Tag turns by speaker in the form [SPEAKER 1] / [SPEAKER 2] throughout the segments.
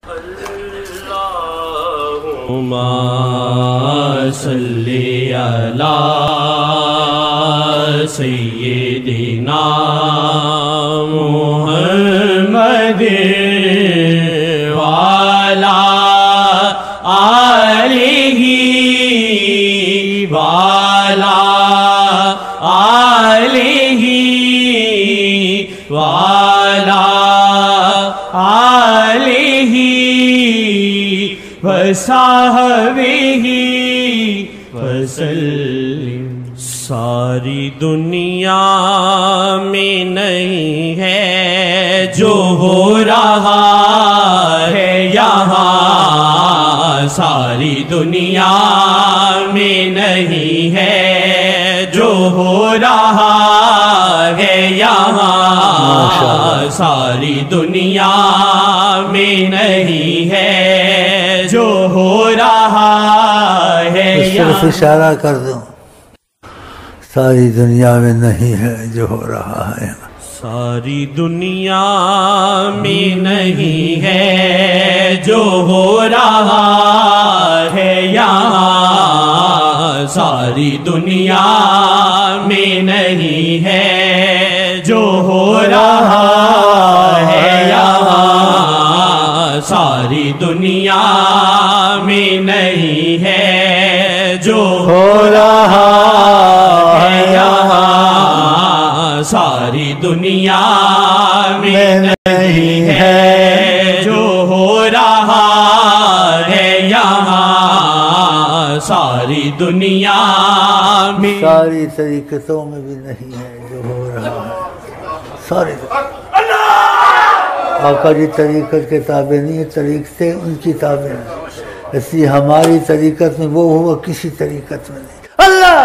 [SPEAKER 1] اللہم صلی علی سیدنا محمد وعلی آلہ وعلی آلہ وعلی آلہ وصحبہ وسلم۔ ساری دنیا میں نہیں ہے جو ہو رہا ہے یہاں، ساری دنیا میں نہیں ہے جو ہو رہا ہے یہاں، ساری دنیا میں نہیں ہے جو ہو رہا ہے یہاں۔
[SPEAKER 2] صرف اشارہ کر دوں، ساری دنیا میں نہیں ہے جو ہو رہا ہے،
[SPEAKER 1] ساری دنیا میں نہیں ہے جو ہو رہا ہے یہاں، ساری دنیا میں نہیں ہے جو ہو رہا ہے یہاں، ساری دنیا میں نہیں ہے جو ہو رہا ہے یہاں، ساری دنیا میں نہیں ہے جو ہو رہا ہے یہاں، ساری دنیا میں،
[SPEAKER 2] ساری طریقتوں میں بھی نہیں ہے جو ہو رہا ہے، ساری آقا جی طریقت کے تابع نہیں ہے، طریقتیں ان کی تابع ہیں، اس لیے ہماری طریقت میں وہ ہوا کسی طریقت میں نہیں۔ اللہ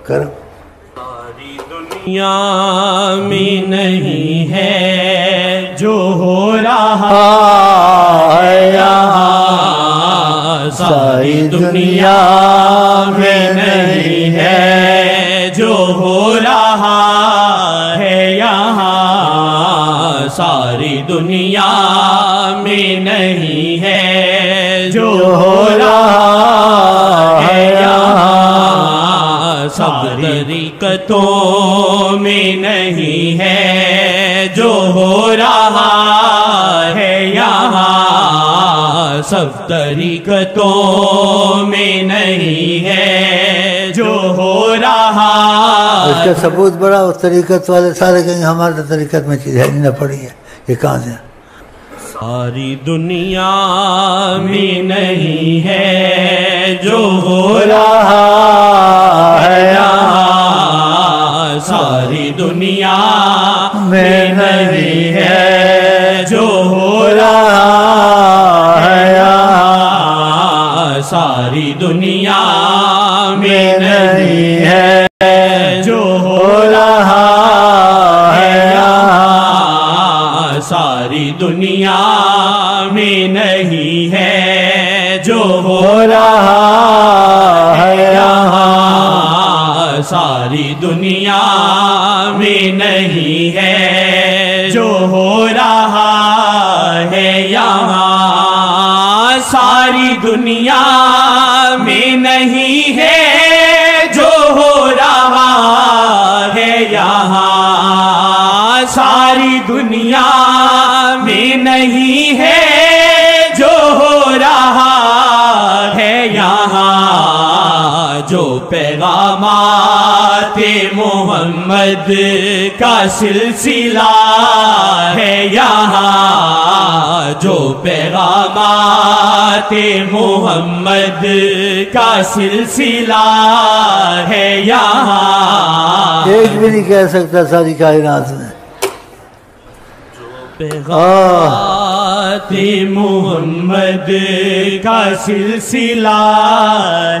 [SPEAKER 2] کرم۔
[SPEAKER 1] ساری دنیا میں نہیں ہے جو ہو رہا ہے یہاں، ساری دنیا میں نہیں ہے جو ہو رہا ہے یہاں، ساری دنیا میں نہیں ہے جو ہو رہا ہے یہاں، سب طریقتوں میں نہیں ہے جو ہو رہا ہے یہاں، سب طریقتوں میں نہیں ہے جو ہو رہا ہے۔
[SPEAKER 2] اس کا ثبوت بڑا، اس طریقت والے سارے کہیں ہمارے طریقت میں چیز ہے نہ پڑی ہے، یہ کہاں سے؟
[SPEAKER 1] ساری دنیا میں نہیں ہے جو ہو رہا ہے یہاں، ساری دنیا میں نہیں ہے جو ہو رہا ہے یہاں، ساری دنیا میں نہیں ہے جو ہو رہا ہے یہاں، ساری دنیا میں نہیں ہے جو ہو رہا ہے یہاں، ساری دنیا میں نہیں ہے جو ہو رہا ہے یہاں، ساری دنیا میں نہیں ہے جو ہو رہا ہے یہاں، ساری دنیا میں نہیں ہے جو ہو رہا ہے یہاں، جو پیغامات محمد کا سلسلہ ہے یہاں، جو پیغامات محمد کا سلسلہ ہے یہاں،
[SPEAKER 2] ایک بھی نہیں کہہ سکتا ساری کائنات میں۔
[SPEAKER 1] پیغامات محمد کا سلسلہ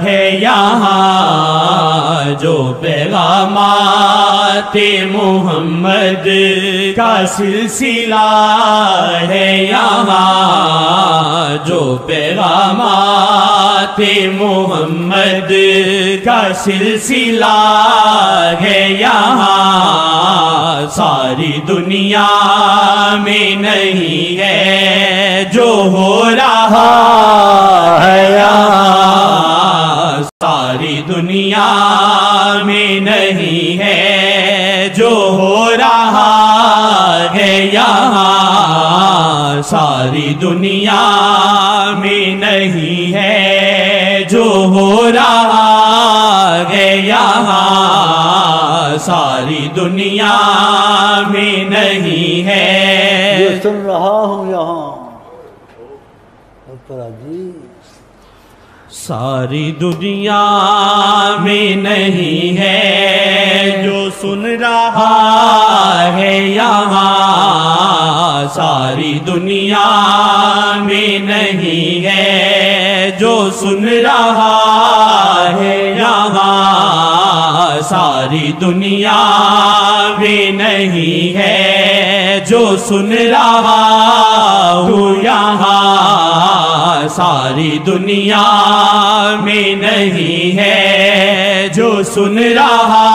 [SPEAKER 1] ہے یہاں، جو پیغامات محمد کا سلسلہ ہے یہاں، جو پیغامات محمد کا سلسلہ ہے یہاں، ساری دنیا میں نہیں ہے جو ہو رہا ہے یہاں، ساری دنیا میں نہیں ہے جو ہو رہا ہے یہاں، ساری دنیا میں نہیں ہے جو ہو رہا ہے یہاں، ساری دنیا میں نہیں ہے
[SPEAKER 2] جو سن رہا ہوں یہاں۔
[SPEAKER 1] ساری دنیا میں نہیں ہے جو سن رہا ہے یہاں، ساری دنیا میں نہیں ہے جو سن رہا ہے یہاں، ساری دنیا میں نہیں ہے جو سن رہا ہوں یہاں، ساری دنیا میں نہیں ہے جو سن رہا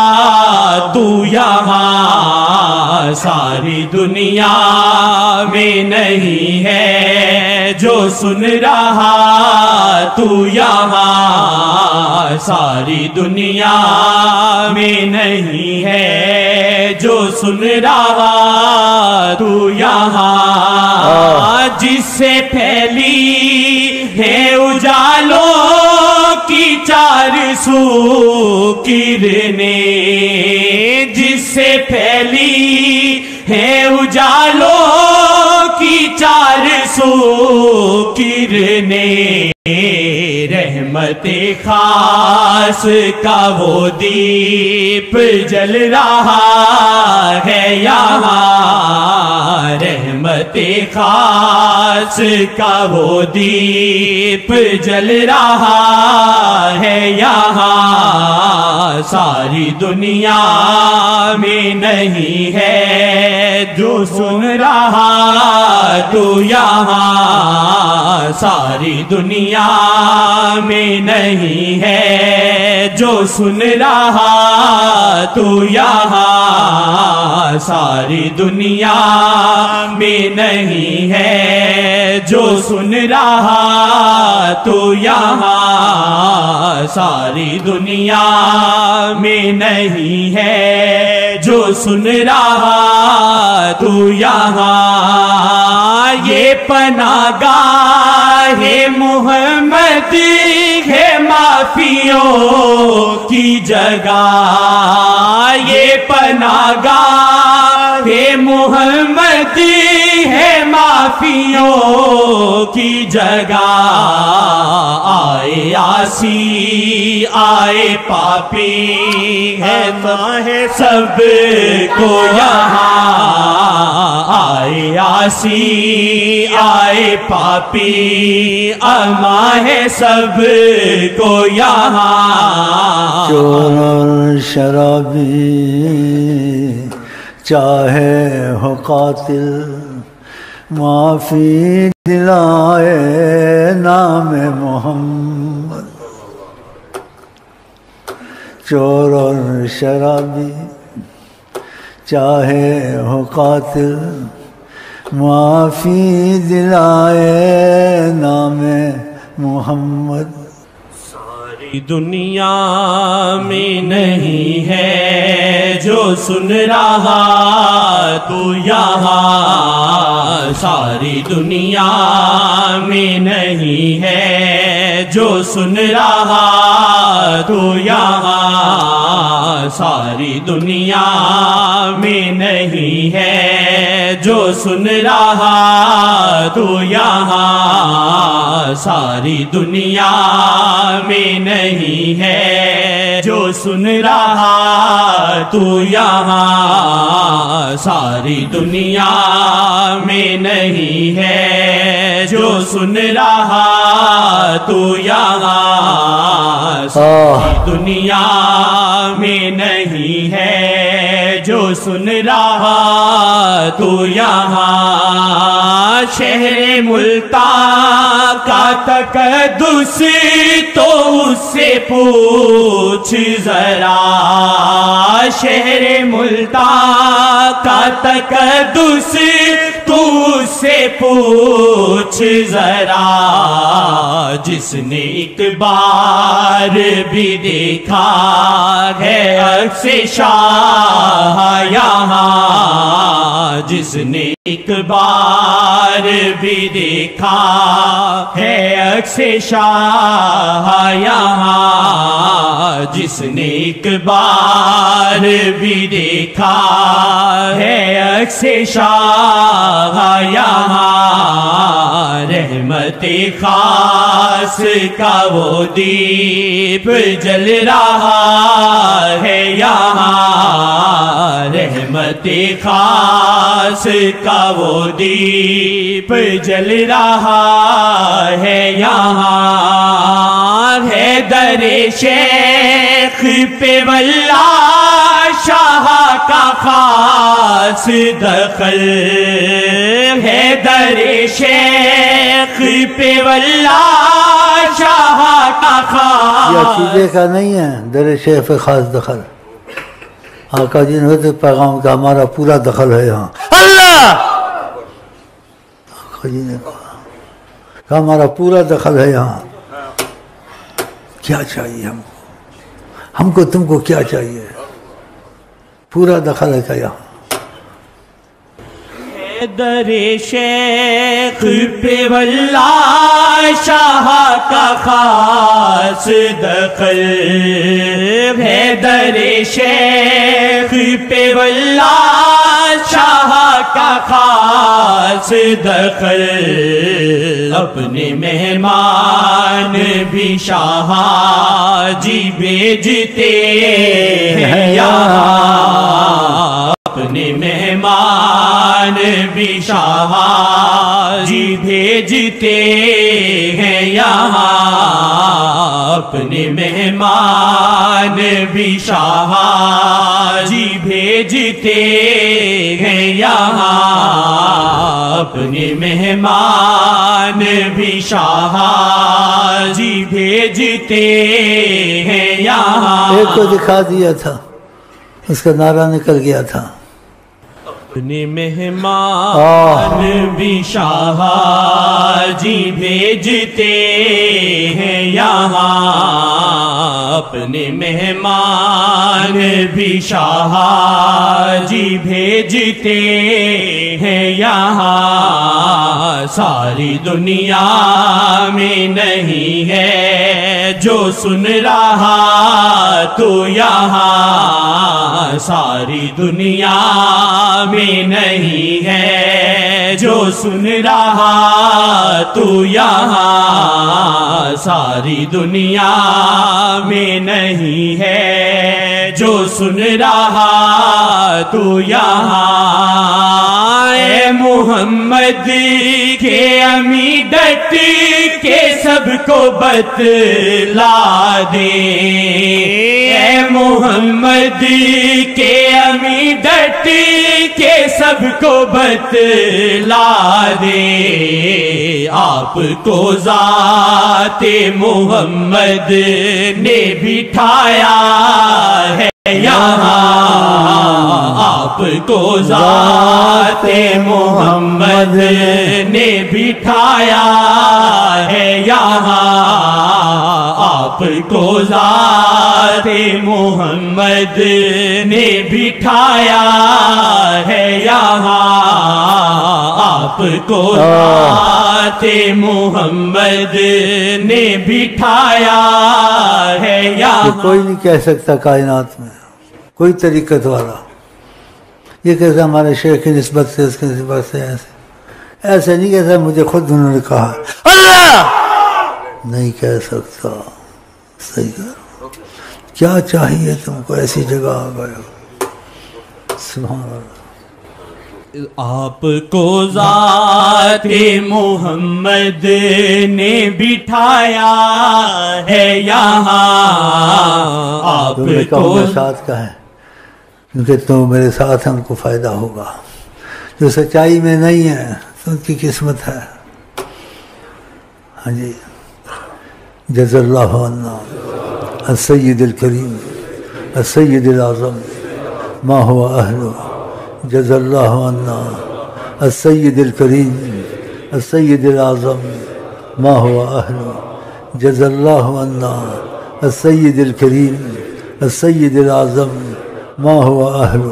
[SPEAKER 1] تو یہاں، ساری دنیا میں نہیں ہے جو سن رہا تو یہاں، ساری دنیا میں نہیں ہے جو سن رہا تو یہاں، جس سے پھیلی ہے اجالوں کی چار سو کرنیں، جس سے پھیلی ہے اجالوں کی چار سو کرنیں، رحمت خاص کا وہ دیپ جل رہا ہے یہاں، رحمت خاص کا وہ دیپ جل رہا ہے یہاں، ساری دنیا میں نہیں ہے جو سن رہا تو یہاں، ساری دنیا میں نہیں ہے جو سن رہا تو یہاں، ساری دنیا میں نہیں ہے جو سن رہا تو یہاں، ساری دنیا میں نہیں ہے جو سن رہا تو یہاں، یہ پناہ گاہ محمد ہے معافیوں کی جگہ، یہ پناہ گاہ محمد ہے معافیوں کی جگہ، آئے آسی آئے پاپی ہے سب کو یہاں، آئے آسی آئے پاپی اما ہے سب کو یہاں،
[SPEAKER 2] چور اور شرابی چاہے ہو قاتل معافی دلائے نام محمد، چور اور شرابی چاہے ہو قاتل معافی دلائے نام محمد،
[SPEAKER 1] ساری دنیا میں نہیں ہے جو سن رہا تو یہاں، ساری دنیا میں نہیں ہے جو سن رہا تو یہاں، ساری دنیا میں نہیں ہے جو سن رہا تو یہاں، ساری دنیا میں نہیں ہے جو سن رہا تو یہاں، ساری دنیا میں نہیں ہے جو سن رہا تو یہاں، ساری دنیا میں نہیں ہے جو سن رہا تو یہاں، شہر ملتان کا تقدس تو اس سے پوچھ ذرا، شہر ملتان کا تقدس تو سے پوچھ ذرا، جس نے ایک بار بھی دیکھا ہے عکس شاہ یہاں، جس نے ایک بار بھی دیکھا ہے عکس شاہ یہاں، جس نے ایک بار بھی دیکھا ہے عکس شاہ یہاں، رحمت خاص کا وہ دیپ جل رہا ہے یہاں، رحمت خاص کا وہ دیپ جل رہا ہے یہاں، ہے در شیخ پہ واللہ شاہ کا خاص دخل، ہے در شیخ پہ واللہ شاہ کا خاص،
[SPEAKER 2] یہ عقیدے کا نہیں ہے در شیخ پہ خاص دخل، آقا جی نے تو پیغام کا ہمارا پورا دخل ہے یہاں، اللہ آقا جی نے کہا کہ ہمارا پورا دخل ہے یہاں، کیا چاہیے ہم کو تم کو کیا چاہیے، پورا دخل ہے کیا یہاں،
[SPEAKER 1] در شیخ پہ واللہ شاہ کا خاص دخل، ہے در شیخ پہ واللہ شاہ کا خاص دخل، اپنے مہمان بھی شاہ جی بھیجتے ہیں یہاں، اپنے مہمان بھی شاہ جی بھیجتے ہیں یہاں، اپنے مہمان بھی شاہ جی بھیجتے ہیں یہاں، اپنے مہمان بھی شاہ جی بھیجتے ہیں یہاں،
[SPEAKER 2] ایک کو دکھا دیا تھا اس کا نعرہ نکل گیا تھا،
[SPEAKER 1] اپنے مہمان بھی شاہ جی بھیجتے ہیں یہاں، اپنے مہمان بھی شاہ جی بھیجتے ہیں یہاں، ساری دنیا میں نہیں ہے جو سن رہا تو یہاں، ساری دنیا میں نہیں ہے جو سن رہا تو یہاں، ساری دنیا میں نہیں ہے جو سن رہا تو یہاں، اے محمد کے امی ڈٹ کے سب کو بتلا دے، اے محمد کے امی ڈٹ کے سب کو بتلا دے، آپ کو ذات محمد نے بٹھایا ہے یہاں، آپ کو ذات محمد نے بٹھایا ہے یہاں، آپ کو ذات محمد نے بٹھایا ہے یہاں، آپ کو ذات محمد نے بٹھایا ہے یہاں،
[SPEAKER 2] کوئی نہیں کہہ سکتا کائنات میں کوئی طریقت والا یہ کہتا ہمارے شیخ کی نسبت سے اس کی نسبت سے ایسے نہیں کہتا، مجھے خود انہوں نے کہا، اللہ نہیں کہہ سکتا، صحیح کرو، کیا چاہیے تم کو، ایسی جگہ آ گئے، سبحان اللہ،
[SPEAKER 1] آپ کو ذات محمد نے بٹھایا ہے یہاں، آپ
[SPEAKER 2] تم نے کہا میں ساتھ کا ہے کیونکہ تم میرے ساتھ ہیں ان کو فائدہ ہوگا، جو سچائی میں نہیں ہے تو ان کی قسمت ہے، ہاں جی، جزا اللہ عنا السید الکریم السید الاعظم ما هو اہلہ، جزا اللہ عنا السید الکریم السید الاعظم ما هو اہل جزا اللہ عنا السید الکریم السید الاعظم ما هو اہل.